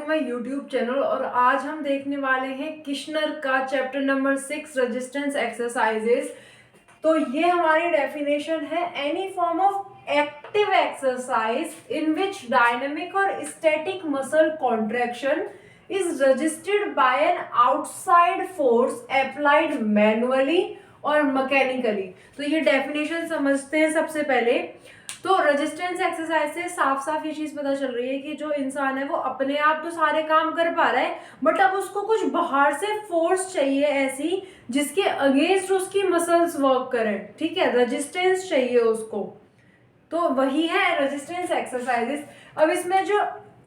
My YouTube channel. और आज हम देखने वाले हैं किश्नर का चैप्टर नंबर 6 रेजिस्टेंस एक्सरसाइजेस। तो ये हमारी डेफिनेशन है, any form of active exercise in which dynamic और static muscle contraction is registered by an outside force applied manually और मैकेनिकली। तो ये डेफिनेशन समझते हैं सबसे पहले। तो रेजिस्टेंस एक्सरसाइज से साफ साफ ये चीज पता चल रही है कि जो इंसान है वो अपने आप तो सारे काम कर पा रहा है, बट अब उसको कुछ बाहर से फोर्स चाहिए ऐसी जिसके अगेंस्ट उसकी मसल्स वर्क करें। ठीक है, रेजिस्टेंस चाहिए उसको, तो वही है रेजिस्टेंस एक्सरसाइजेस। अब इसमें जो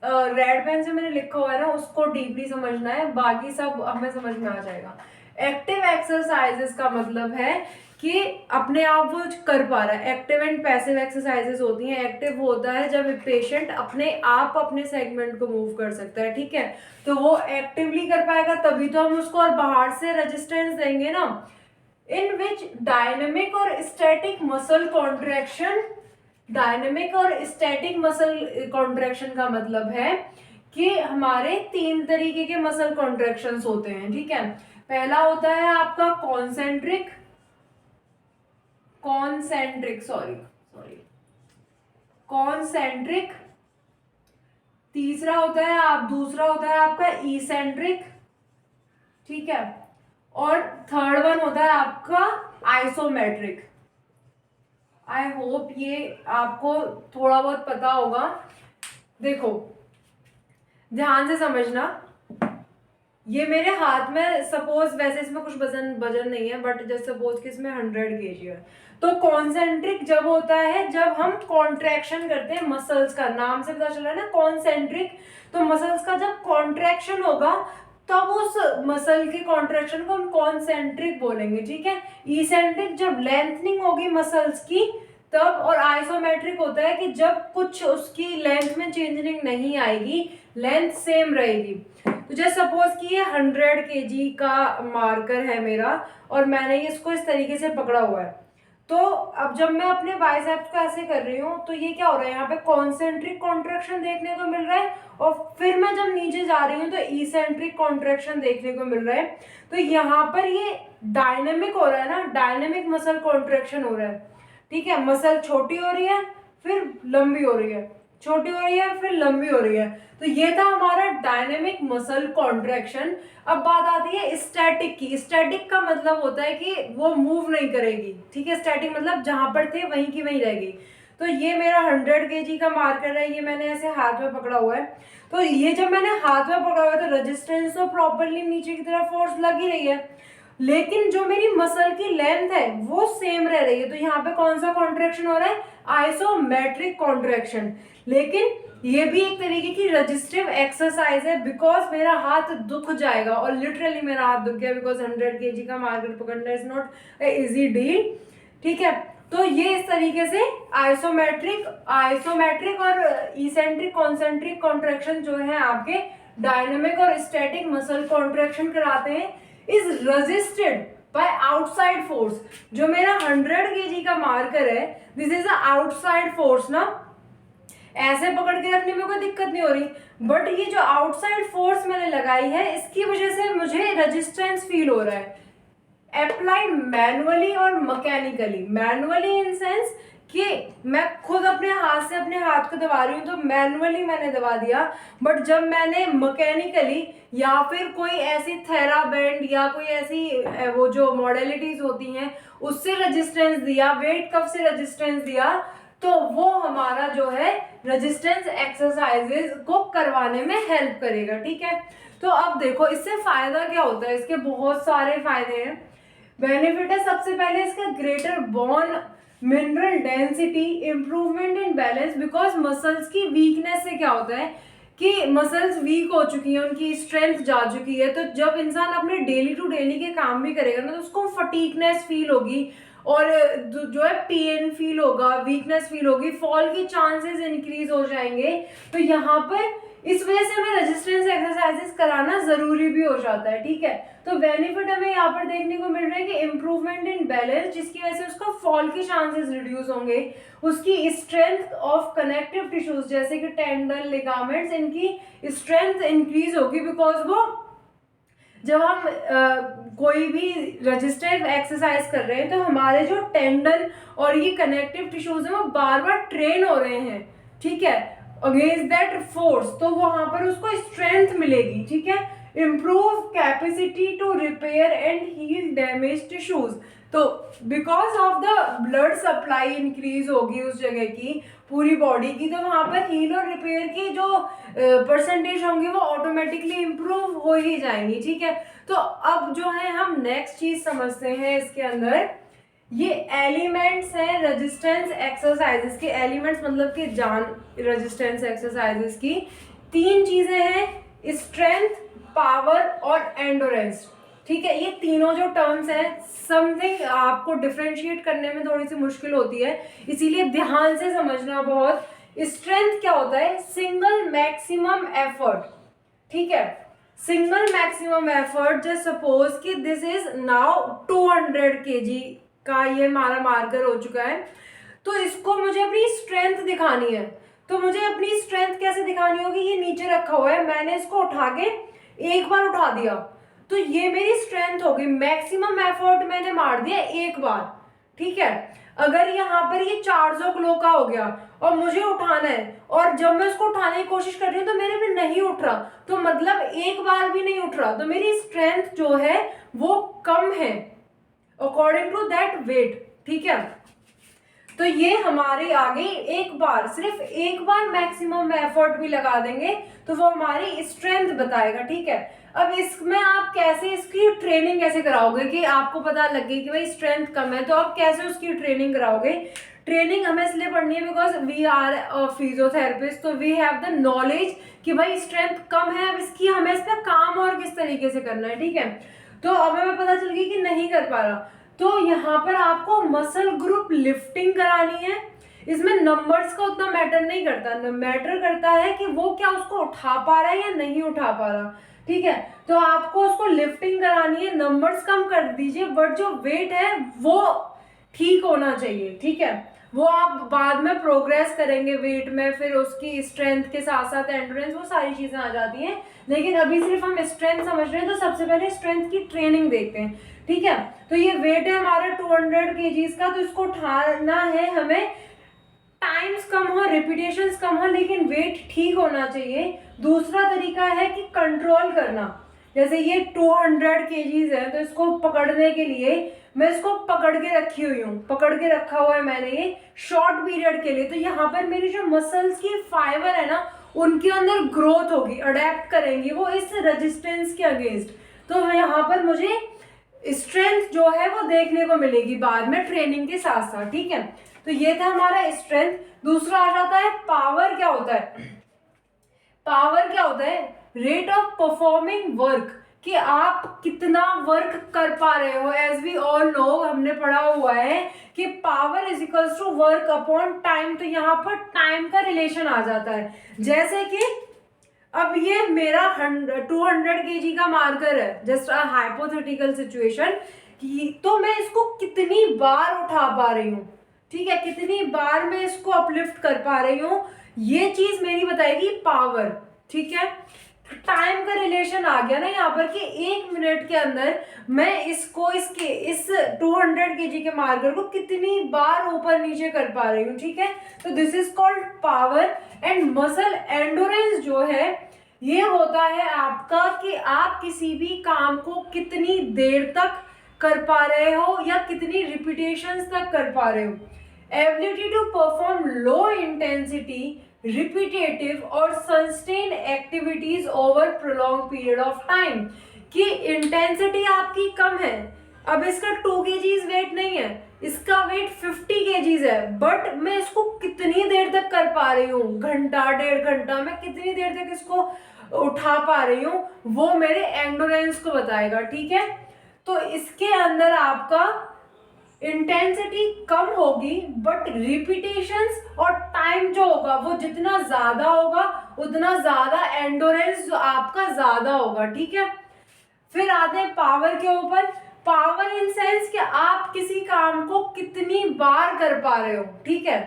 रेड पेन से मैंने लिखा हुआ है ना, उसको डीपली समझना है, बाकी सब हमें समझ में आ जाएगा। एक्टिव एक्सरसाइजेस का मतलब है कि अपने आप वो कर पा रहा है। एक्टिव एंड पैसिव एक्सरसाइजेस होती हैं। एक्टिव होता है जब पेशेंट अपने आप अपने सेगमेंट को मूव कर सकता है। ठीक है, तो वो एक्टिवली कर पाएगा तभी तो हम उसको और बाहर से रेजिस्टेंस देंगे ना। इन विच डायनेमिक और स्टैटिक मसल कॉन्ट्रैक्शन, डायनेमिक और स्टैटिक मसल कॉन्ट्रैक्शन का मतलब है कि हमारे 3 तरीके के मसल कॉन्ट्रैक्शंस होते हैं। ठीक है, पहला होता है आपका कॉन्सेंट्रिक कॉन्सेंट्रिक, तीसरा होता है दूसरा होता है आपका इसेंट्रिक। ठीक है, और थर्ड वन होता है आपका आइसोमेट्रिक। आई होप ये आपको थोड़ा बहुत पता होगा। देखो ध्यान से समझना, ये मेरे हाथ में सपोज, वैसे इसमें कुछ वजन नहीं है, बट जस्ट सपोज कि इसमें 100 kg है। तो कॉन्सेंट्रिक जब होता है जब हम कॉन्ट्रैक्शन करते हैं मसल्स का, नाम से पता चला ना कॉन्सेंट्रिक, तो मसल्स का जब कॉन्ट्रैक्शन होगा तब उस मसल के कॉन्ट्रैक्शन को हम कॉन्सेंट्रिक बोलेंगे। ठीक है, इसेंट्रिक जब लेंथनिंग होगी मसल्स की तब, और आइसोमेट्रिक होता है कि जब कुछ उसकी लेंथ में चेंजिंग नहीं आएगी, लेंथ सेम रहेगी। तो जैसे सपोज कि ये 100 kg का मार्कर है मेरा और मैंने इसको इस तरीके से पकड़ा हुआ है। तो अब जब मैं अपने बाइसेप्स को ऐसे कर रही हूँ तो ये क्या हो रहा है, यहाँ पे कॉन्सेंट्रिक कॉन्ट्रैक्शन देखने को मिल रहा है, और फिर मैं जब नीचे जा रही हूँ तो इसेंट्रिक कॉन्ट्रैक्शन देखने को मिल रहा है। तो यहाँ पर ये डायनेमिक हो रहा है ना, डायनेमिक मसल कॉन्ट्रैक्शन हो रहा है। ठीक है, मसल छोटी हो रही है फिर लंबी हो रही है, छोटी हो रही है फिर लंबी हो रही है। तो ये था हमारा डायनेमिक मसल कॉन्ट्रैक्शन। अब बात आती है स्टैटिक की। स्टैटिक का मतलब होता है कि वो मूव नहीं करेगी। ठीक है, स्टैटिक मतलब जहां पर थे वहीं की वहीं रहेगी। तो ये मेरा 100 kg का मार्कर है, ये मैंने ऐसे हाथ में पकड़ा हुआ है। तो ये जब मैंने हाथ में पकड़ा हुआ है तो रेजिस्टेंस तो प्रॉपरली नीचे की तरफ फोर्स लग ही रही है, लेकिन जो मेरी मसल की लेंथ है वो सेम रह रही है। तो यहाँ पे कौन सा कॉन्ट्रैक्शन हो रहा है, आइसोमेट्रिक कॉन्ट्रैक्शन। लेकिन ये भी एक तरीके की रजिस्टिव एक्सरसाइज है, बिकॉज मेरा हाथ दुख जाएगा, और लिटरली मेरा हाथ दुख गया, बिकॉज 100 kg का मार्कर पकड़ना is not a easy deal. ठीक है, तो ये इस तरीके से आइसोमेट्रिक और इसेंट्रिक कॉन्सेंट्रिक कॉन्ट्रैक्शन जो है आपके डायनेमिक और स्टैटिक मसल कॉन्ट्रैक्शन कराते हैं, is resisted by outside force. जो मेरा 100 kg का मार्कर है, this is a outside force ना, ऐसे पकड़ के रखने में कोई दिक्कत नहीं हो रही, बट ये जो आउटसाइड फोर्स मैंने लगाई है इसकी वजह से मुझे रेजिस्टेंस फील हो रहा है, अप्लाइड मैनुअली और मैकेनिकली। मैनुअली इन सेंस कि मैं खुद अपने हाथ से अपने हाथ को दबा रही हूँ, तो मैनुअली मैंने दबा दिया, बट जब मैंने मैकेनिकली या फिर कोई ऐसी थेराबैंड या कोई ऐसी वो जो मॉडलिटीज होती हैं उससे रेजिस्टेंस दिया, वेट कफ से रेजिस्टेंस दिया, तो वो हमारा जो है रेजिस्टेंस एक्सरसाइजेस को करवाने में हेल्प करेगा। ठीक है, तो अब देखो इससे फायदा क्या होता है, इसके बहुत सारे फायदे हैं। बेनिफिट है सबसे पहले इसका greater bone mineral density, improvement in balance, because muscles की वीकनेस से क्या होता है कि मसल्स वीक हो चुकी हैं, उनकी स्ट्रेंथ जा चुकी है। तो जब इंसान अपने डेली टू डेली के काम भी करेगा ना तो उसको फटीकनेस फील होगी, और जो है पेन फील होगा, वीकनेस फील होगी, फॉल की चांसेस इंक्रीज हो जाएंगे। तो यहाँ पर इस वजह से हमें रेजिस्टेंस एक्सरसाइजेस कराना जरूरी भी हो जाता है, ठीक है। तो बेनिफिट हमें यहाँ पर देखने को मिल रहा है कि इम्प्रूवमेंट इन बैलेंस, जिसकी वजह से उसका फॉल के चांसेस रिड्यूस होंगे, उसकी स्ट्रेंथ ऑफ कनेक्टिव टिश्यूज जैसे कि टेंडन, लिगामेंट्स, इनकी स्ट्रेंथ इंक्रीज होगी, बिकॉज वो जब हम कोई भी रजिस्टेंस एक्सरसाइज कर रहे हैं तो हमारे जो टेंडन और ये कनेक्टिव टिश्यूज हैं वो बार बार ट्रेन हो रहे हैं, ठीक है, अगेंस्ट दैट फोर्स, तो वहां पर उसको स्ट्रेंथ मिलेगी, ठीक है। Improve capacity to repair and heal damage tissues, तो because of the blood supply increase होगी उस जगह की, पूरी बॉडी की, तो वहां पर हील और रिपेयर की जो परसेंटेज होंगी वो ऑटोमेटिकली इम्प्रूव हो ही जाएंगी, ठीक है। तो अब जो है हम नेक्स्ट चीज समझते हैं इसके अंदर, ये एलिमेंट्स हैं रेजिस्टेंस एक्सरसाइजेस के, एलिमेंट्स मतलब कि जान रेजिस्टेंस एक्सरसाइजेस की 3 चीजें हैं, स्ट्रेंथ, पावर और एंडोरेंस, ठीक है। ये तीनों जो टर्म्स हैं, समथिंग आपको डिफरेंशिएट करने में थोड़ी सी मुश्किल होती है, इसीलिए ध्यान से समझना बहुत। स्ट्रेंथ क्या होता है? सिंगल मैक्सिमम एफर्ट, ठीक है, single maximum effort. Just suppose कि दिस इज नाउ 200 kg का ये हमारा मार्कर हो चुका है, तो इसको मुझे अपनी स्ट्रेंथ दिखानी है, तो मुझे अपनी स्ट्रेंथ कैसे दिखानी होगी? ये नीचे रखा हुआ है, मैंने इसको उठा के एक बार उठा दिया, तो ये मेरी स्ट्रेंथ होगी, मैक्सिमम एफर्ट मैंने मार दिया एक बार, ठीक है। अगर यहाँ पर ये 400 किलो का हो गया और मुझे उठाना है, और जब मैं उसको उठाने की कोशिश कर रही हूँ तो मेरे में नहीं उठ रहा, तो मतलब एक बार भी नहीं उठ रहा, तो मेरी स्ट्रेंथ जो है वो कम है अकॉर्डिंग टू दैट वेट, ठीक है। तो ये हमारे आगे एक बार, सिर्फ एक बार मैक्सिमम एफर्ट भी लगा देंगे तो वो हमारी स्ट्रेंथ बताएगा, ठीक है। अब इसमें आप कैसे इसकी ट्रेनिंग कैसे कराओगे कि आपको पता लगे कि भाई स्ट्रेंथ कम है, तो आप कैसे उसकी ट्रेनिंग कराओगे? ट्रेनिंग हमें इसलिए पढ़नी है because we are a physiotherapist, तो वी हैव द नॉलेज कि भाई स्ट्रेंथ कम है, अब इसकी हमें इस पर काम और किस तरीके से करना है, ठीक है। तो अब हमें पता चल गई कि नहीं कर पा रहा, तो यहाँ पर आपको मसल ग्रुप लिफ्टिंग करानी है। इसमें नंबर्स का उतना मैटर नहीं करता, मैटर करता है कि वो क्या उसको उठा पा रहा है या नहीं उठा पा रहा, ठीक है। तो आपको उसको लिफ्टिंग करानी है, नंबर्स कम कर दीजिए, बट जो वेट है वो ठीक होना चाहिए, ठीक है। वो आप बाद में प्रोग्रेस करेंगे वेट में, फिर उसकी स्ट्रेंथ के साथ साथ एंड्योरेंस, वो सारी चीजें आ जाती हैं, लेकिन अभी सिर्फ हम स्ट्रेंथ समझ रहे हैं, तो सबसे पहले स्ट्रेंथ की ट्रेनिंग देखते हैं, ठीक है। तो ये वेट है हमारा 200 kg का, तो इसको उठाना है हमें, टाइम्स कम हो, रिपीटेशंस कम हो, लेकिन वेट ठीक होना चाहिए। दूसरा तरीका है कि कंट्रोल करना, जैसे ये 200 kg है, तो इसको पकड़ने के लिए मैं इसको पकड़ के रखी हुई हूँ, पकड़ के रखा हुआ है मैंने ये शॉर्ट पीरियड के लिए, तो यहाँ पर मेरी जो मसल्स की फाइबर है ना, उनके अंदर ग्रोथ होगी, अडेप्ट करेंगी वो इस रेजिस्टेंस के अगेंस्ट, तो यहाँ पर मुझे स्ट्रेंथ जो है वो देखने को मिलेगी बाद में ट्रेनिंग के साथ साथ, ठीक है। तो ये था हमारा स्ट्रेंथ। दूसरा आ जाता है पावर। क्या होता है पावर? क्या होता है? रेट ऑफ परफॉर्मिंग वर्क, कि आप कितना वर्क कर पा रहे हो। एज वी ऑल नो, हमने पढ़ा हुआ है कि power is equals to work upon time, तो यहाँ पर टाइम का रिलेशन आ जाता है। जैसे कि अब ये मेरा 200 kg का मार्कर है, जस्ट अ हाइपोथेटिकल सिचुएशन, तो मैं इसको कितनी बार उठा पा रही हूँ, ठीक है, कितनी बार मैं इसको अपलिफ्ट कर पा रही हूँ, ये चीज मेरी बताएगी पावर, ठीक है। टाइम का रिलेशन आ गया ना यहाँ पर कि 1 मिनट के अंदर मैं इसको इस 200 kg के मार्कर को कितनी बार ऊपर नीचे कर पा रही हूँ, ठीक है। तो this is called power. And muscle endurance जो है ये होता है आपका कि आप किसी भी काम को कितनी देर तक कर पा रहे हो या कितनी रिपीटेशंस तक कर पा रहे हो। Ability to perform low intensity repetitive और sustain activities over prolong period of time, कि इंटेंसिटी आपकी कम है। अब इसका 2 kg वेट नहीं है, इसका वेट 50 kg है, बट मैं इसको कितनी देर तक कर पा रही हूँ, घंटा 1.5 घंटा, मैं कितनी देर तक इसको उठा पा रही हूँ, वो मेरे एंडोरेंस को बताएगा, ठीक है। तो इसके अंदर आपका इंटेंसिटी कम होगी बट रिपीटेशंस और टाइम जो होगा वो जितना ज्यादा होगा उतना ज्यादा एंडोरेंस जो आपका ज्यादा होगा, ठीक है। फिर आते हैं पावर के ऊपर। पावर इन सेंस कि आप किसी काम को कितनी बार कर पा रहे हो, ठीक है।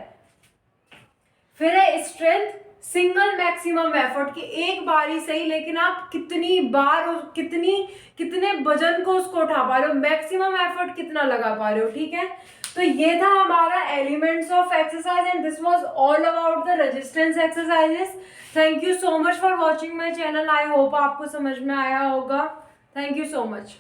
फिर है स्ट्रेंथ, सिंगल मैक्सिमम एफर्ट, कि एक बार ही सही लेकिन आप कितनी बार कितने वजन को उसको उठा पा रहे हो, मैक्सिमम एफर्ट कितना लगा पा रहे हो, ठीक है। तो ये था हमारा elements of exercise and this was all about the resistance exercises. Thank you so much for watching my channel. I hope आपको समझ में आया होगा। Thank you so much.